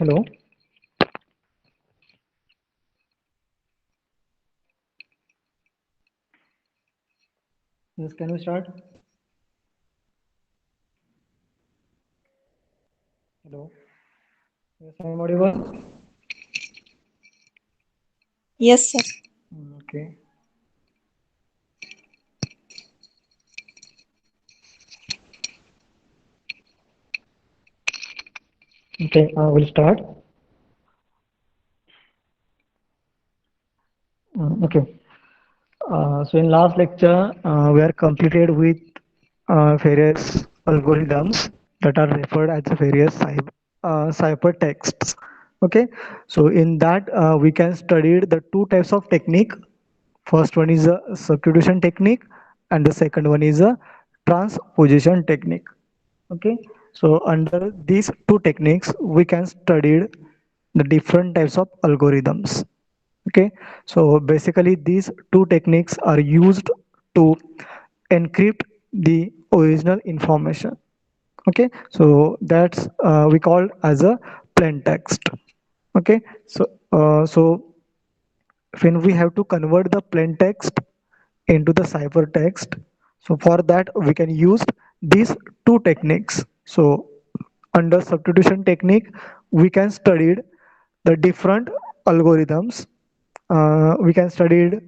Hello. Yes, can we start? Hello. Yes, I'm audible. Yes, sir. Okay. Okay, we'll start. Okay. So in last lecture, we are completed with various algorithms that are referred as various ciphertexts. Okay. So in that, we can study the two types of technique. First one is a substitution technique, and the second one is a transposition technique. Okay, so under these two techniques, we can study the different types of algorithms. Okay, so basically these two techniques are used to encrypt the original information. Okay, so that's we call as a plain text. Okay, so when we have to convert the plain text into the ciphertext, so for that we can use these two techniques. So under substitution technique, we can study the different algorithms. We can study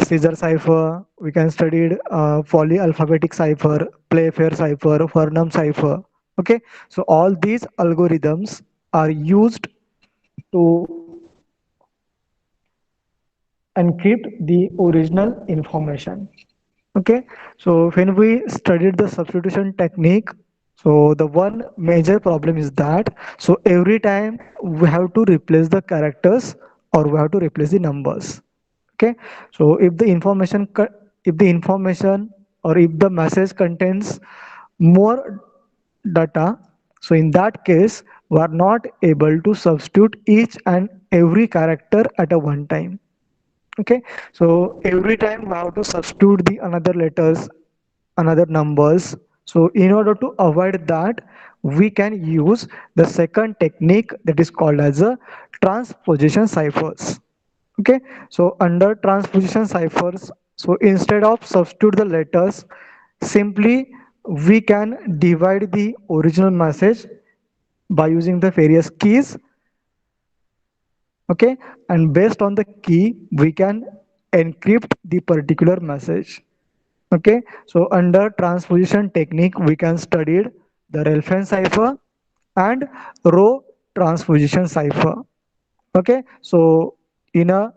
Caesar cipher, we can study polyalphabetic cipher, Playfair cipher, Farnham cipher. Okay, so all these algorithms are used to encrypt the original information. Okay, so when we studied the substitution technique, so the one major problem is that so every time we have to replace the characters or we have to replace the numbers. Okay, so if the information or if the message contains more data, so in that case we are not able to substitute each and every character at a one time. Okay, so every time we have to substitute the another letters, another numbers. So in order to avoid that, we can use the second technique that is called as a transposition ciphers. Okay, so under transposition ciphers, so instead of substitute the letters, simply we can divide the original message by using the various keys. Okay, and based on the key we can encrypt the particular message. Okay, so under transposition technique we can study the Relfan cipher and row transposition cipher. Okay, so in a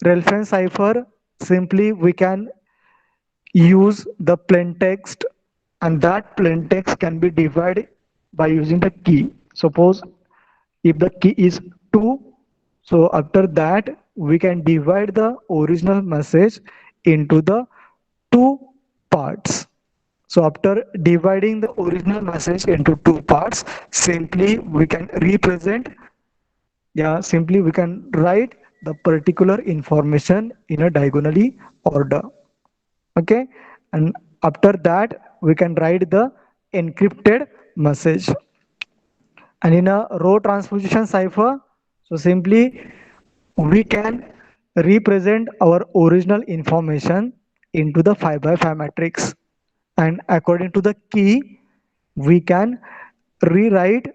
Relfan cipher, simply we can use the plain text, and that plain text can be divided by using the key. Suppose if the key is 2, so after that we can divide the original message into the two parts. So after dividing the original message into two parts, simply we can represent, yeah, simply we can write the particular information in a diagonally order. Okay, and after that we can write the encrypted message. And in a row transposition cipher, so simply we can represent our original information into the 5 by 5 matrix, and according to the key we can rewrite,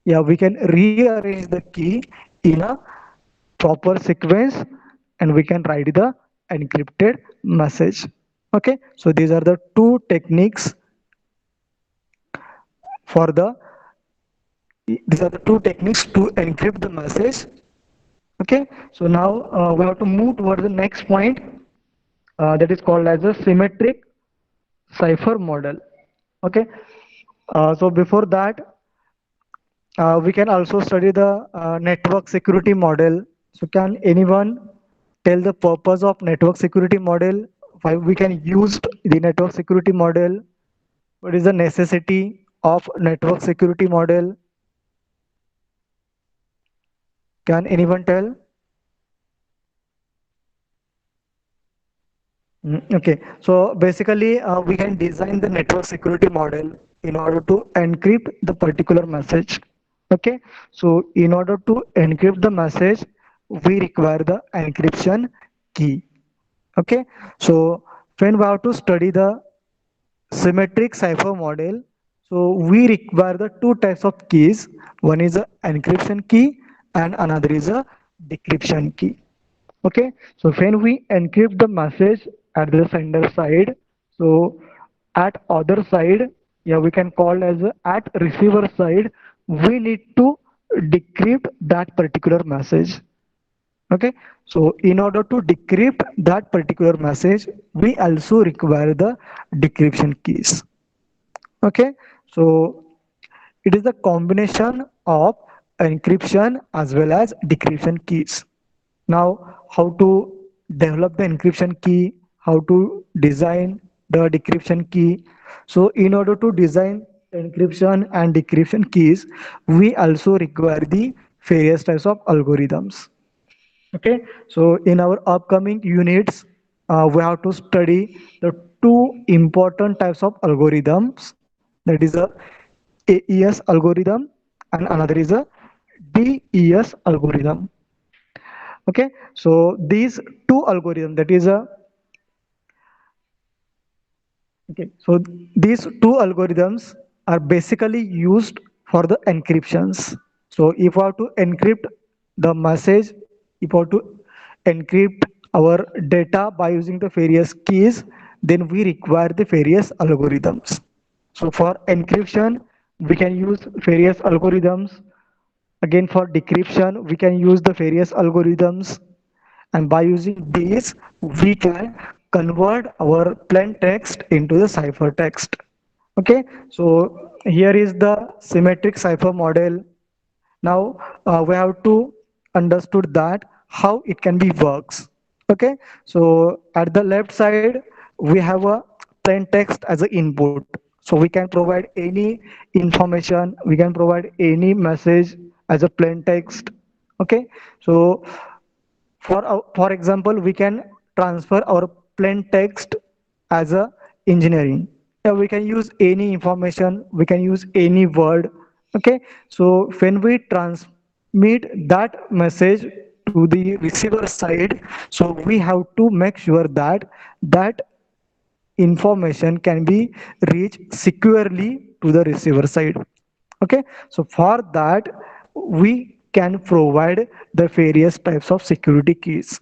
yeah, we can rearrange the key in a proper sequence, and we can write the encrypted message. Okay, so these are the two techniques for the these are the two techniques to encrypt the message. Okay, so now we have to move towards the next point, that is called as a symmetric cipher model. Okay, so before that, we can also study the network security model. So can anyone tell the purpose of network security model? Why we can use the network security model? What is the necessity of network security model? Can anyone tell? Okay, so basically we can design the network security model in order to encrypt the particular message. Okay, so in order to encrypt the message, we require the encryption key. Okay, so when we have to study the symmetric cipher model, so we require the two types of keys. One is a encryption key and another is a decryption key. Okay, so when we encrypt the message at the sender side, so at other side, yeah, we can call as at receiver side, we need to decrypt that particular message. Okay, so in order to decrypt that particular message, we also require the decryption keys. Okay, so it is a combination of encryption as well as decryption keys. Now, how to develop the encryption key, how to design the decryption key. So in order to design encryption and decryption keys, we also require the various types of algorithms. Okay, so in our upcoming units, we have to study the two important types of algorithms. That is a AES algorithm and another is a DES algorithm. Okay, so these two algorithms, that is a okay, so these two algorithms are basically used for the encryptions. So if we have to encrypt the message, if we have to encrypt our data by using the various keys, then we require the various algorithms. So for encryption, we can use various algorithms. Again, for decryption, we can use the various algorithms, and by using these, we can convert our plain text into the ciphertext. Okay, so here is the symmetric cipher model. Now we have to understood that how it can be works. Okay, so at the left side we have a plain text as an input, so we can provide any information, we can provide any message as a plain text. Okay, so for example, we can transfer our plain text as a engineering. We can use any information, we can use any word. Okay, so when we transmit that message to the receiver side, so we have to make sure that that information can be reached securely to the receiver side. Okay, so for that we can provide the various types of security keys.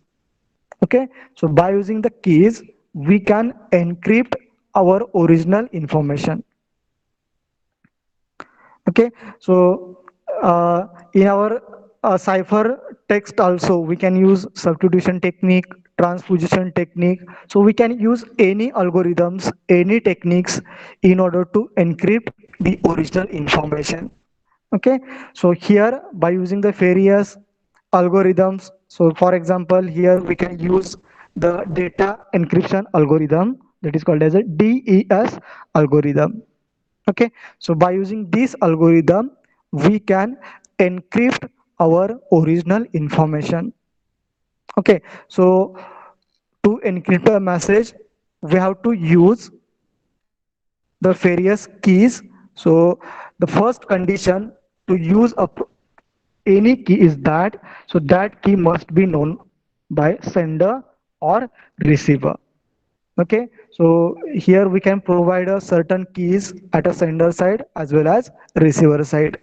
Okay, so by using the keys we can encrypt our original information. Okay, so in our cipher text also we can use substitution technique, transposition technique. So we can use any algorithms, any techniques in order to encrypt the original information. Okay, so here by using the various algorithms, so for example here we can use the data encryption algorithm, that is called as a DES algorithm. Okay, so by using this algorithm we can encrypt our original information. Okay, so to encrypt a message we have to use the various keys. So the first condition to use any key is that, so that key must be known by sender or receiver. Okay, so here we can provide a certain keys at a sender side as well as receiver side.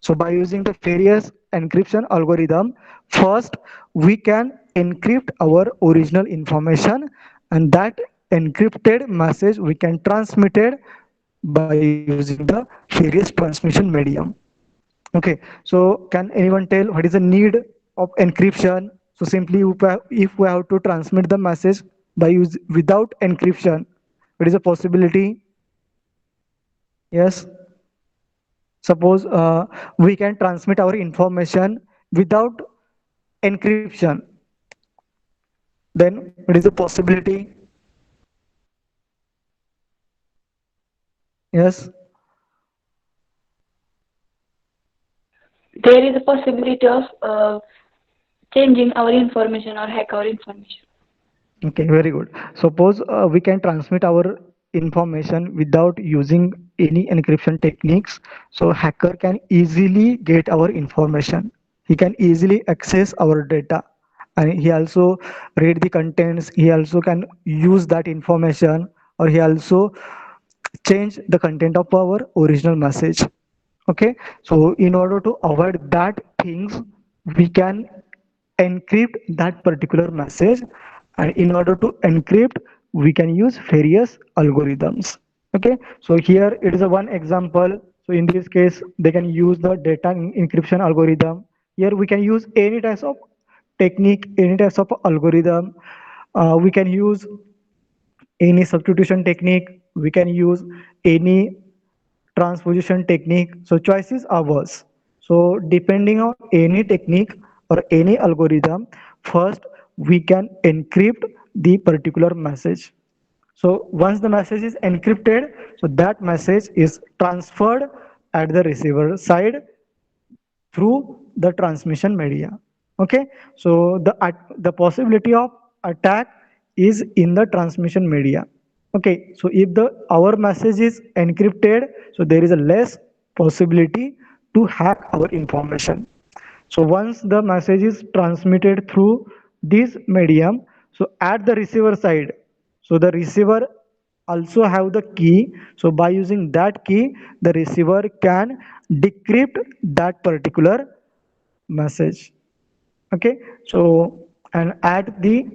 So by using the various encryption algorithm, first we can encrypt our original information, and that encrypted message we can transmit it by using the various transmission medium. Okay, so can anyone tell what is the need of encryption? So simply if we have to transmit the message by use without encryption, what is a possibility? Yes, suppose we can transmit our information without encryption, then what is the possibility? Yes, There is a possibility of changing our information or hack our information. okay, very good. Suppose we can transmit our information without using any encryption techniques, so hacker can easily get our information. He can easily access our data, and he also read the contents. He also can use that information, or he also change the content of our original message. Okay, so in order to avoid that things, we can encrypt that particular message, and in order to encrypt, we can use various algorithms. Okay, so here it is a one example. So in this case, they can use the data encryption algorithm. Here we can use any types of technique, any types of algorithm. We can use any substitution technique, we can use any transposition technique. So choice is ours. So depending on any technique or any algorithm, first we can encrypt the particular message. So once the message is encrypted, so that message is transferred at the receiver side through the transmission media. Okay, so the possibility of attack is in the transmission media. Okay, so if the our message is encrypted, so there is a less possibility to hack our information. So once the message is transmitted through this medium, so at the receiver side, so the receiver also have the key. So by using that key, the receiver can decrypt that particular message. Okay, so and at the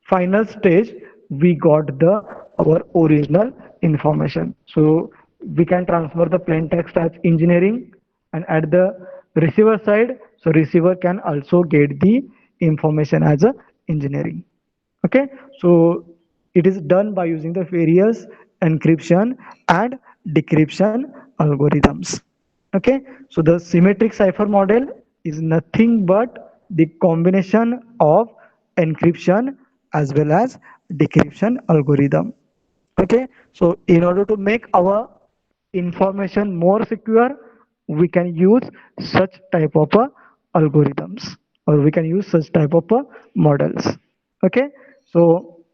final stage, we got the our original information. So we can transfer the plain text as engineering, and at the receiver side, so receiver can also get the information as a engineering. Okay, so it is done by using the various encryption and decryption algorithms. Okay, so the symmetric cipher model is nothing but the combination of encryption as well as decryption algorithm. Okay, so in order to make our information more secure, we can use such type of algorithms, or we can use such type of models. Okay, so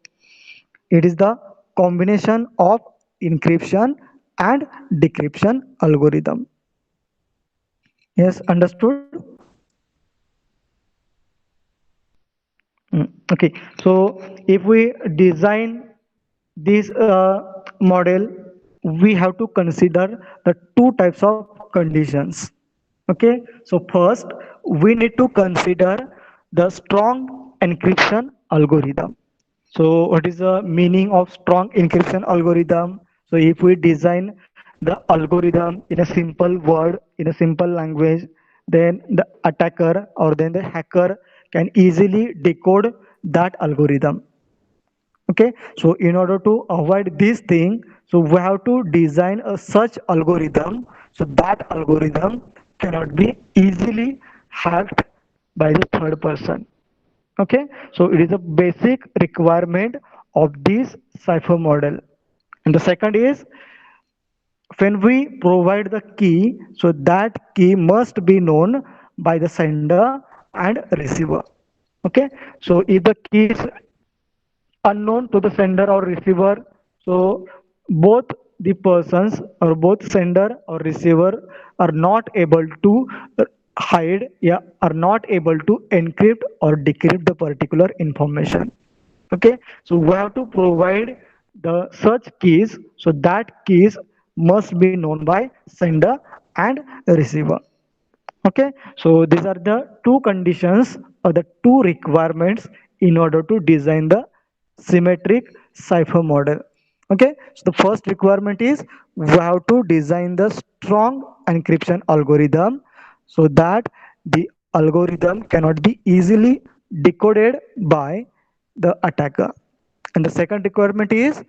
it is the combination of encryption and decryption algorithm. Yes, understood. Okay, so if we design this model, we have to consider the two types of conditions. Okay, so first we need to consider the strong encryption algorithm. So what is the meaning of strong encryption algorithm? So if we design the algorithm in a simple word, in a simple language, then the attacker or then the hacker can easily decode that algorithm. Okay, so in order to avoid this thing, so we have to design a such algorithm so that algorithm cannot be easily hacked by the third person. Okay, so it is a basic requirement of this cipher model. And the second is, when we provide the key, so that key must be known by the sender and receiver. Okay, so if the key is unknown to the sender or receiver, so both the persons or both sender or receiver are not able to hide, yeah, are not able to encrypt or decrypt the particular information. Okay, so we have to provide the search keys, so that keys must be known by sender and receiver. Okay, so these are the two conditions or the two requirements in order to design the symmetric cipher model. Okay, so the first requirement is we have to design the strong encryption algorithm so that the algorithm cannot be easily decoded by the attacker. And the second requirement is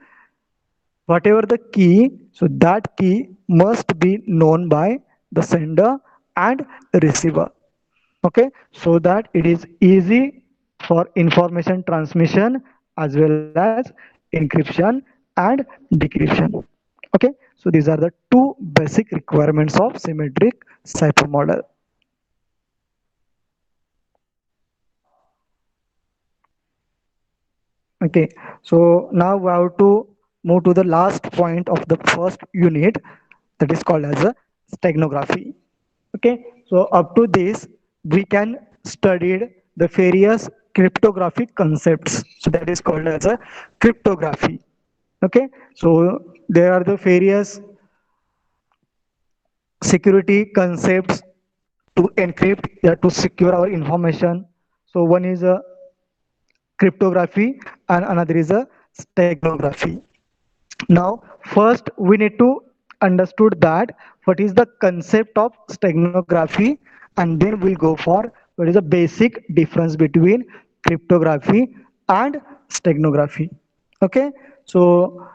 whatever the key, so that key must be known by the sender and receiver. Okay, so that it is easy for information transmission as well as encryption and decryption. Okay, so these are the two basic requirements of symmetric cipher model. Okay, so now we have to move to the last point of the first unit, that is called as a steganography. Okay, so up to this we can studied the various cryptographic concepts, so that is called as a cryptography. Okay, so there are the various security concepts to encrypt, yeah, to secure our information. So one is a cryptography and another is a steganography. Now, first we need to understood that what is the concept of steganography, and then we'll go for what is the basic difference between cryptography and steganography. Okay, so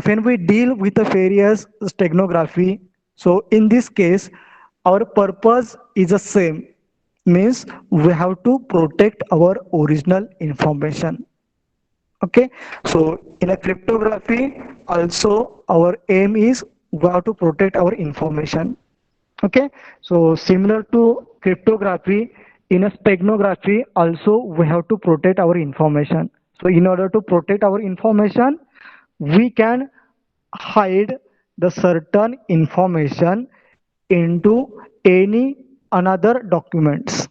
when we deal with the various steganography, so in this case, our purpose is the same, means we have to protect our original information. Okay, so in a cryptography also our aim is we have to protect our information. Okay, so similar to cryptography, in a steganography also we have to protect our information. So in order to protect our information, we can hide the certain information into any another documents.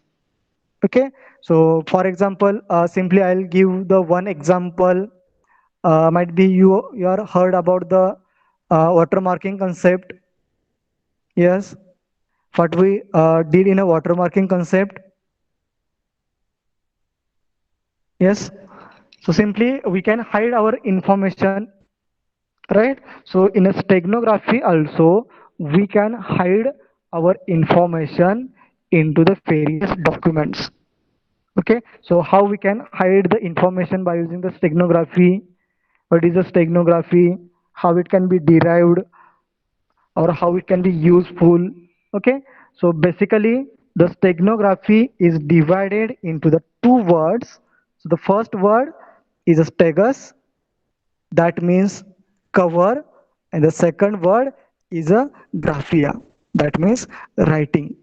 Okay, so for example, simply I'll give the one example. Might be you are heard about the watermarking concept. Yes, what we did in a watermarking concept. Yes, so simply we can hide our information, right? So in a steganography also we can hide our information into the various documents. Okay, so how we can hide the information by using the steganography? What is the steganography? How it can be derived or how it can be useful? Okay, so basically the steganography is divided into the two words. So the first word is a stegus, that means cover, and the second word is a graphia, that means writing.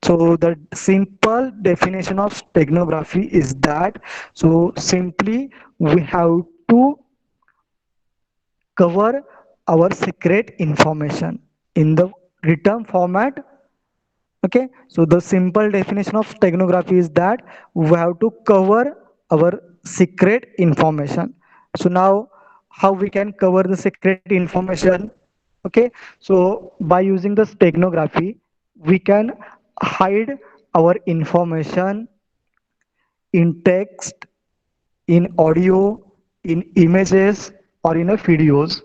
So the simple definition of steganography is that, so simply we have to cover our secret information in the written format. Okay, so the simple definition of steganography is that we have to cover our secret information. So now how we can cover the secret information? Okay, so by using the steganography we can hide our information in text, in audio, in images, or in a videos.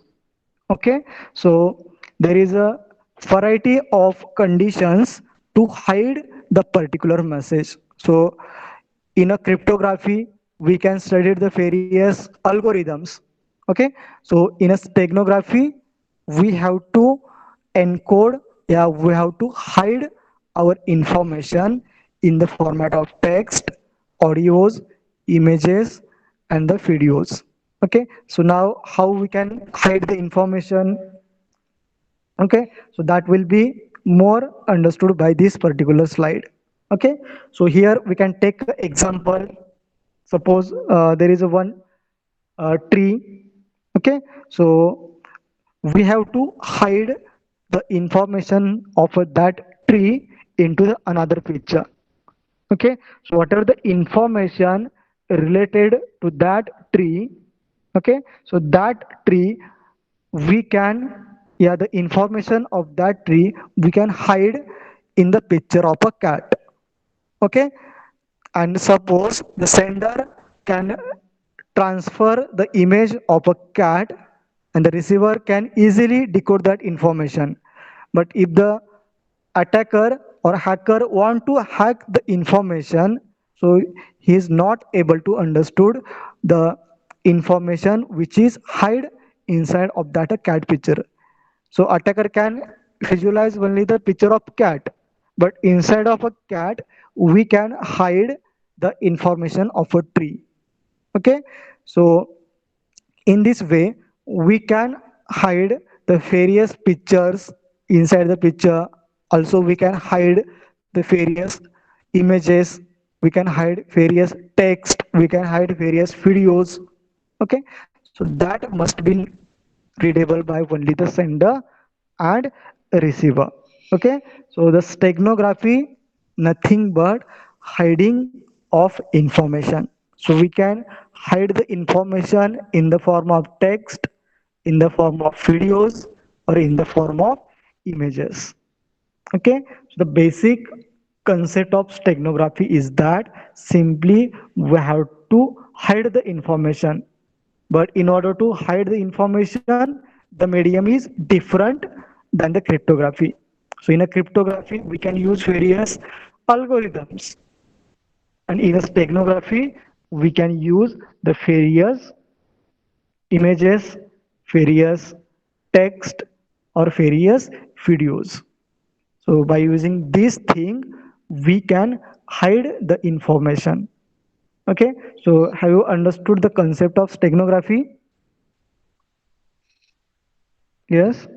Okay, so there is a variety of conditions to hide the particular message. So in a cryptography we can study the various algorithms. Okay, so in a steganography we have to encode, yeah, we have to hide our information in the format of text, audios, images, and the videos. Okay, so now how we can hide the information? Okay, so that will be more understood by this particular slide. Okay, so here we can take an example. Suppose there is a one tree. Okay, so we have to hide the information of that tree into the another picture. Okay, so whatever the information related to that tree, okay, so that tree we can, yeah, the information of that tree we can hide in the picture of a cat. Okay, and suppose the sender can transfer the image of a cat and the receiver can easily decode that information. But if the attacker or hacker want to hack the information, so he is not able to understood the information which is hide inside of that a cat picture. So attacker can visualize only the picture of cat, but inside of a cat we can hide the information of a tree. Okay, so in this way we can hide the various pictures inside the picture. Also we can hide the various images, we can hide various text, we can hide various videos. Okay, so that must be readable by only the sender and receiver. Okay, so the steganography nothing but hiding of information. So we can hide the information in the form of text, in the form of videos, or in the form of images. Okay, so the basic concept of steganography is that simply we have to hide the information, but in order to hide the information, the medium is different than the cryptography. So in a cryptography we can use various algorithms, and in a steganography we can use the various images, various text, or various videos. So by using this thing, we can hide the information. Okay. So have you understood the concept of steganography? Yes.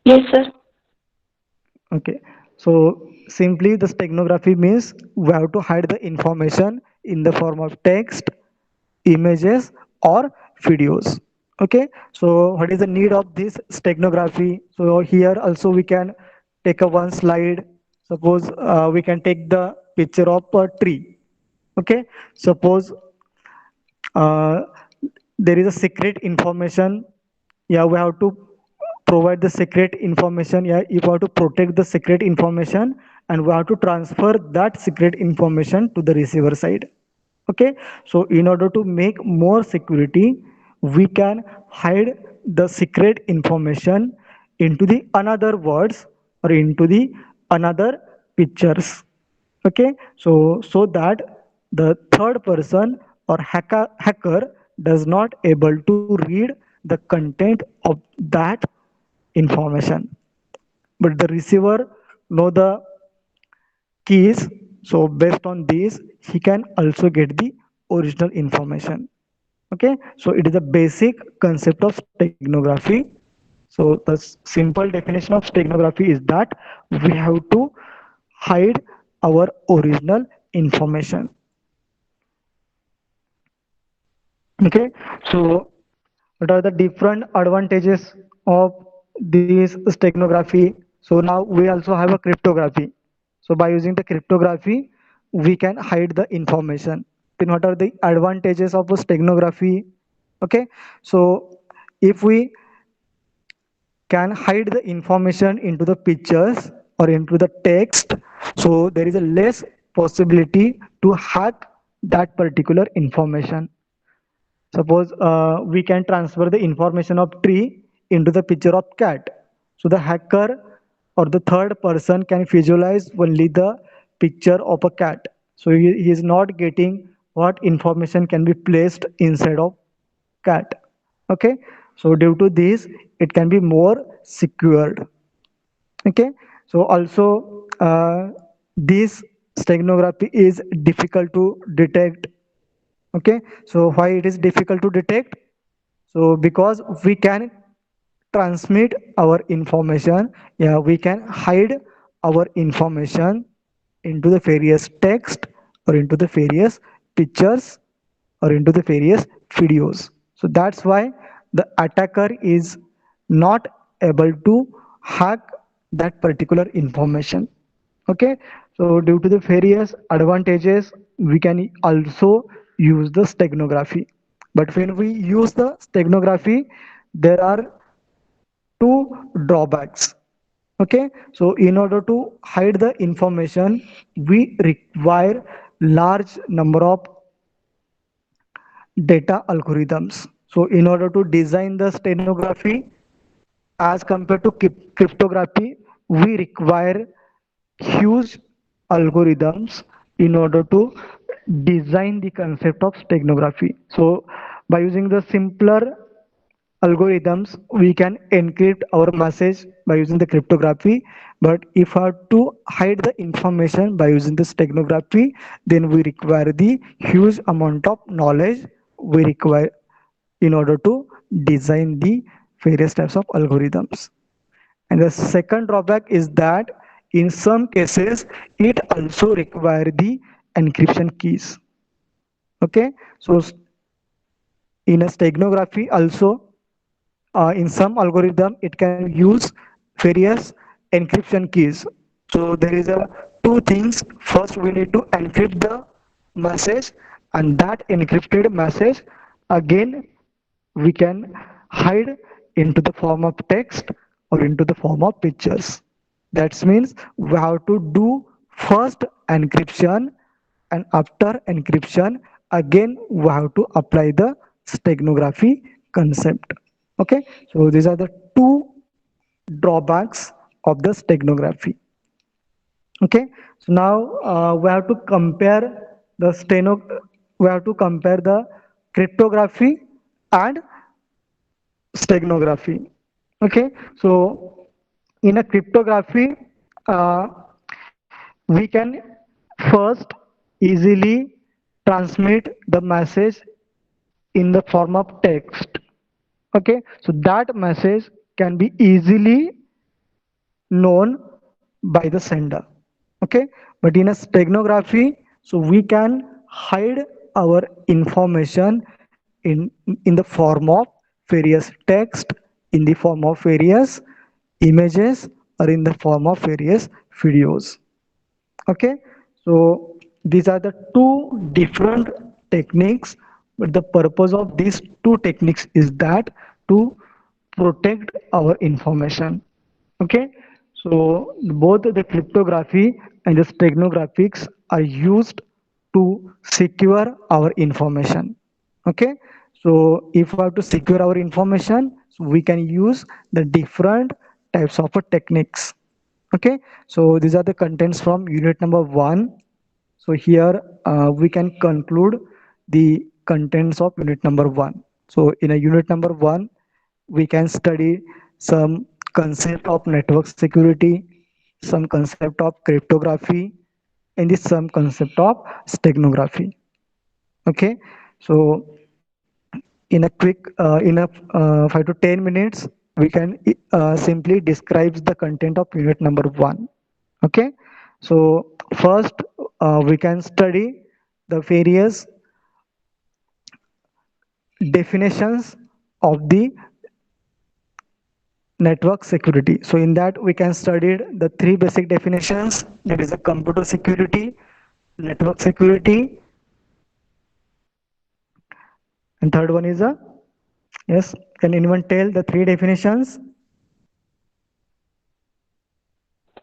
Yes, sir. Okay. So simply the steganography means we have to hide the information in the form of text, images, or videos. Okay. So what is the need of this steganography? So here also we can take a one slide. Suppose we can take the picture of a tree. Okay. Suppose uh, there is a secret information. Yeah, we have to provide the secret information. Yeah, you have to protect the secret information, and we have to transfer that secret information to the receiver side. Okay, so in order to make more security, we can hide the secret information into the another words or into the another pictures. Okay, so that the third person or hacker does not able to read the content of that information, but the receiver know the keys. So based on this, he can also get the original information. Okay, so it is a basic concept of steganography. So the simple definition of steganography is that we have to hide our original information. Okay, so what are the different advantages of this steganography? So now we also have a cryptography. So by using the cryptography, we can hide the information. Then what are the advantages of a steganography? Okay, so if we can hide the information into the pictures or into the text, so there is a less possibility to hack that particular information. Suppose we can transfer the information of tree into the picture of cat. So the hacker or the third person can visualize only the picture of a cat. So he is not getting what information can be placed inside of cat. Okay. So due to this, it can be more secured. Okay. So also this steganography is difficult to detect. Okay, so why it is difficult to detect? So because we can transmit our information, yeah, we can hide our information into the various text or into the various pictures or into the various videos. So that's why the attacker is not able to hack that particular information. Okay, so due to the various advantages, we can also use the steganography. But when we use the steganography, there are two drawbacks. Okay, so in order to hide the information, we require large number of data algorithms. So in order to design the steganography as compared to cryptography, we require huge algorithms in order to design the concept of steganography. So by using the simpler algorithms, we can encrypt our message by using the cryptography. But if I have to hide the information by using the steganography, then we require the huge amount of knowledge we require in order to design the various types of algorithms. And the second drawback is that in some cases, it also require the encryption keys. Okay, so in a steganography also, in some algorithm it can use various encryption keys. So there is a two things. First we need to encrypt the message, and that encrypted message again we can hide into the form of text or into the form of pictures. That means we have to do first encryption, and after encryption again we have to apply the steganography concept. Okay, so these are the two drawbacks of the steganography. Okay, so now we have to compare the steno we have to compare the cryptography and steganography. Okay, so in a cryptography, uh, we can first easily transmit the message in the form of text. Okay, so that message can be easily known by the sender. Okay, but in a steganography, so we can hide our information in the form of various text, in the form of various images, or in the form of various videos. Okay, so these are the two different techniques, but the purpose of these two techniques is that to protect our information. Okay, so both the cryptography and the steganographics are used to secure our information. Okay, so if we have to secure our information, so we can use the different types of techniques. Okay, so these are the contents from unit number 1. So here we can conclude the contents of unit number 1. So in a unit number 1 we can study some concept of network security, some concept of cryptography, and this some concept of steganography. Okay, so in a quick in a 5 to 10 minutes we can simply describe the content of unit number 1. Okay, so first we can study the various definitions of the network security. So in that we can study the three basic definitions, that is a computer security, network security, and third one is a, yes, can anyone tell the three definitions?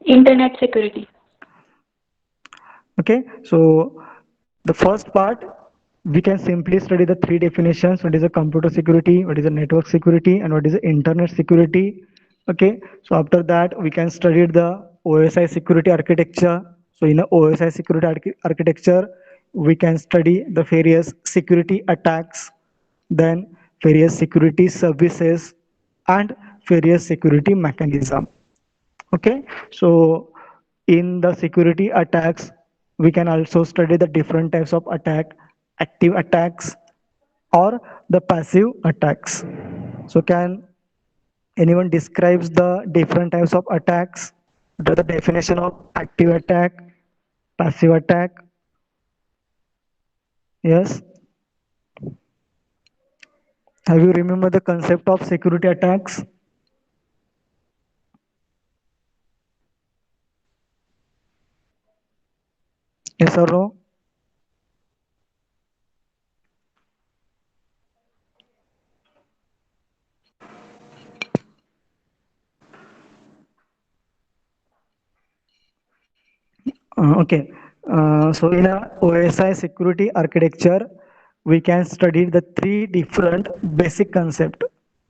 Internet security. Okay, so the first part we can simply study the three definitions: what is a computer security, what is a network security, and what is the internet security. Okay, so after that we can study the OSI security architecture. So in the OSI security architecture we can study the various security attacks, then various security services, and various security mechanism. Okay, so in the security attacks we can also study the different types of attack: active attacks or the passive attacks. So can anyone describes the different types of attacks? What are the definition of active attack, passive attack? Yes, have you remember the concept of security attacks? Yes or no? Okay. So in a OSI security architecture, we can study the three different basic concept: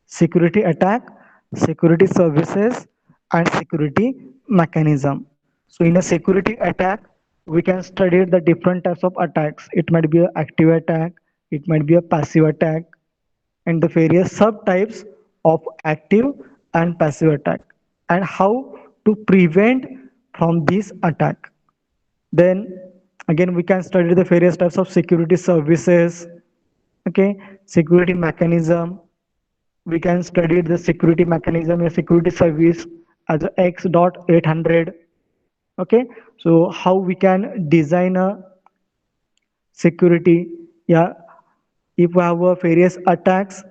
security attack, security services, and security mechanism. So in a security attack, we can study the different types of attacks. It might be an active attack, it might be a passive attack, and the various subtypes of active and passive attack, and how to prevent from this attack. Then again we can study the various types of security services. Okay, security mechanism, we can study the security mechanism, a security service as a X.800. Okay, so how we can design a security, yeah, if we have various attacks,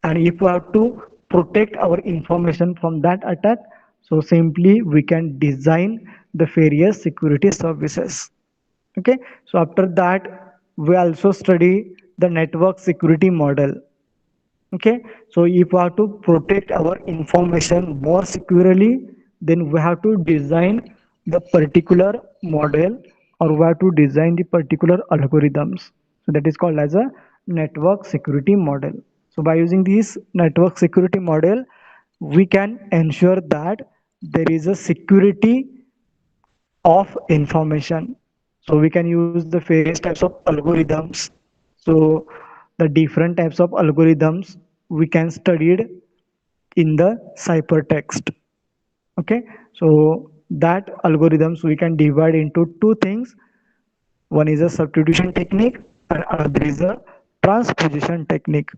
and if we have to protect our information from that attack, so simply we can design the various security services. Okay, so after that we also study the network security model. Okay, so if we have to protect our information more securely, then we have to design the particular model, or we have to design the particular algorithms. So that is called as a network security model. So by using this network security model, we can ensure that there is a security of information. So we can use the various types of algorithms. So the different types of algorithms we can study it in the ciphertext. Okay, so that algorithms we can divide into two things. One is a substitution technique and another is a transposition technique.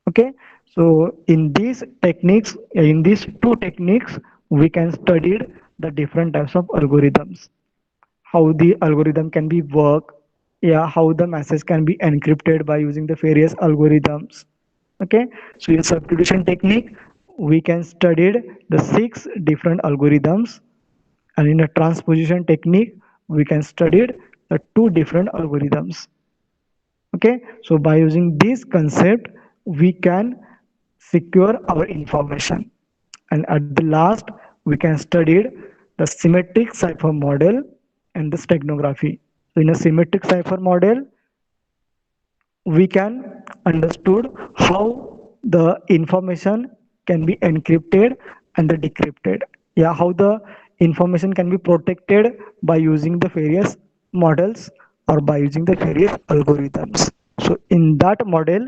Okay, so in these two techniques we can study the different types of algorithms, how the algorithm can be work, yeah, how the message can be encrypted by using the various algorithms. Okay, so in substitution technique we can study the six different algorithms, and in a transposition technique we can study the two different algorithms. Okay, so by using this concept we can secure our information, and at the last we can study the symmetric cipher model and the steganography. So in a symmetric cipher model we can understood how the information can be encrypted and the decrypted, yeah, how the information can be protected by using the various models or by using the various algorithms. So in that model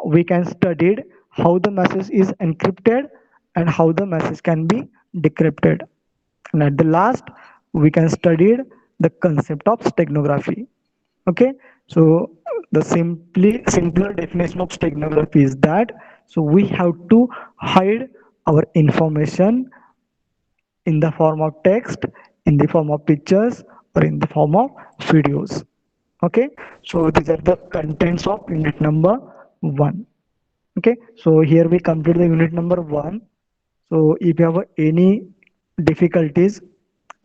we can study how the message is encrypted and how the message can be decrypted, and at the last we can study the concept of steganography. Okay, so the simpler definition of steganography is that, so we have to hide our information in the form of text, in the form of pictures, or in the form of videos. Okay, so these are the contents of unit number 1. Okay, so here we complete the unit number 1. So if you have any difficulties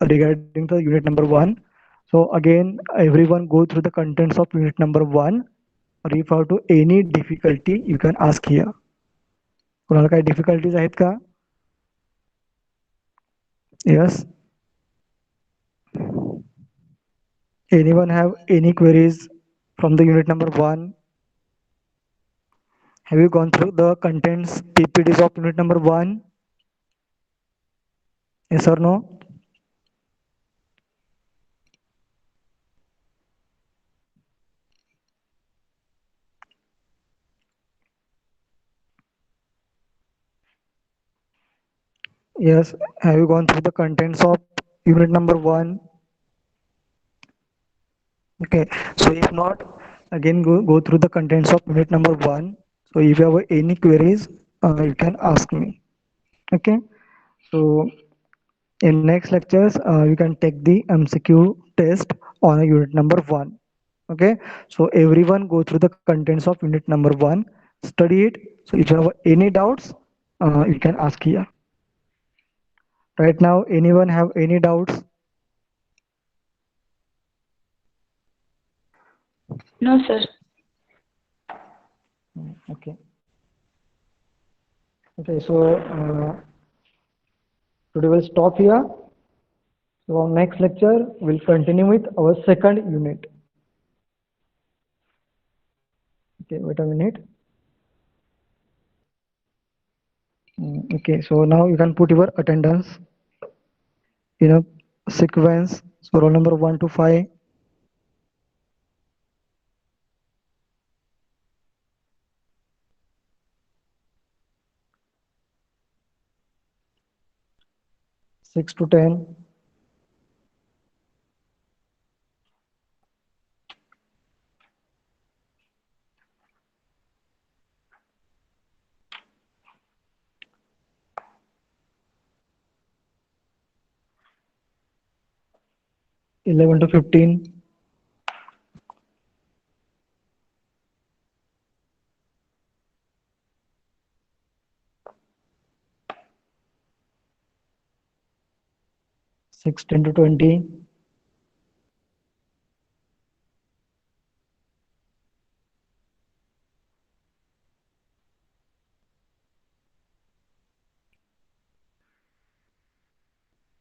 regarding the unit number 1, so again everyone go through the contents of unit number 1, or if you have to any difficulty you can ask here. कोणाला काही difficulties आहेत का? Yes, anyone have any queries from the unit number 1? Have you gone through the contents PPTs of unit number 1? Yes or no? Yes, have you gone through the contents of unit number 1? Okay, so if not, again go through the contents of unit number 1. So if you have any queries, you can ask me. Okay, so in next lectures, you can take the MCQ test on unit number 1. Okay, so everyone go through the contents of unit number 1, study it. So if you have any doubts, you can ask here. Right now, anyone have any doubts? No, sir. Okay. Okay, so today we'll stop here. So our next lecture will continue with our second unit. Okay, wait a minute. Okay, so now you can put your attendance in a sequence. So roll number 1 to 5. Six to 10. 11 to 15. 16 to 20,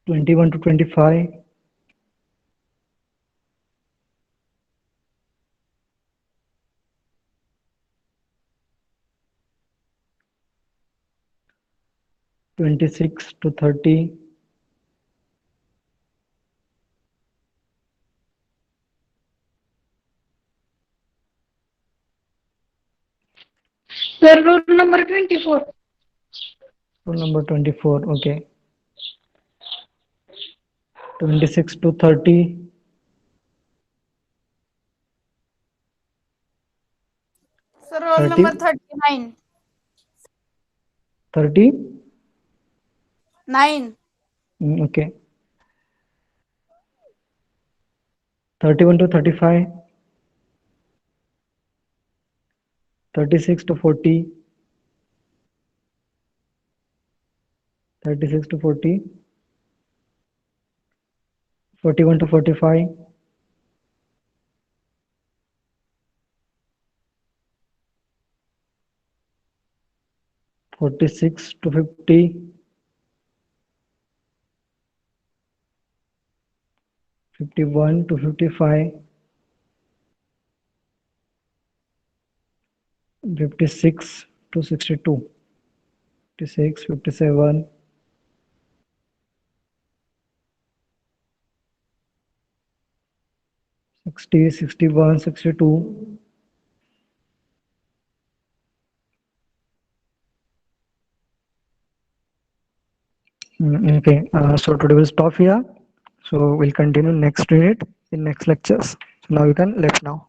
21 to 25, 26 to 30, Sir, rule number 24. rule number 24, okay, 26 to 30, Sir, roll 30, number 39. 30, 9. okay, 31 to 35, 36 to 40, 36 to 40, 41 to 45, 46 to 50, 51 to 55, 56 to 62, 56, 57, 60, 61, 62. Okay, so today we'll stop here. So we'll continue next unit in next lectures. So now you can left now.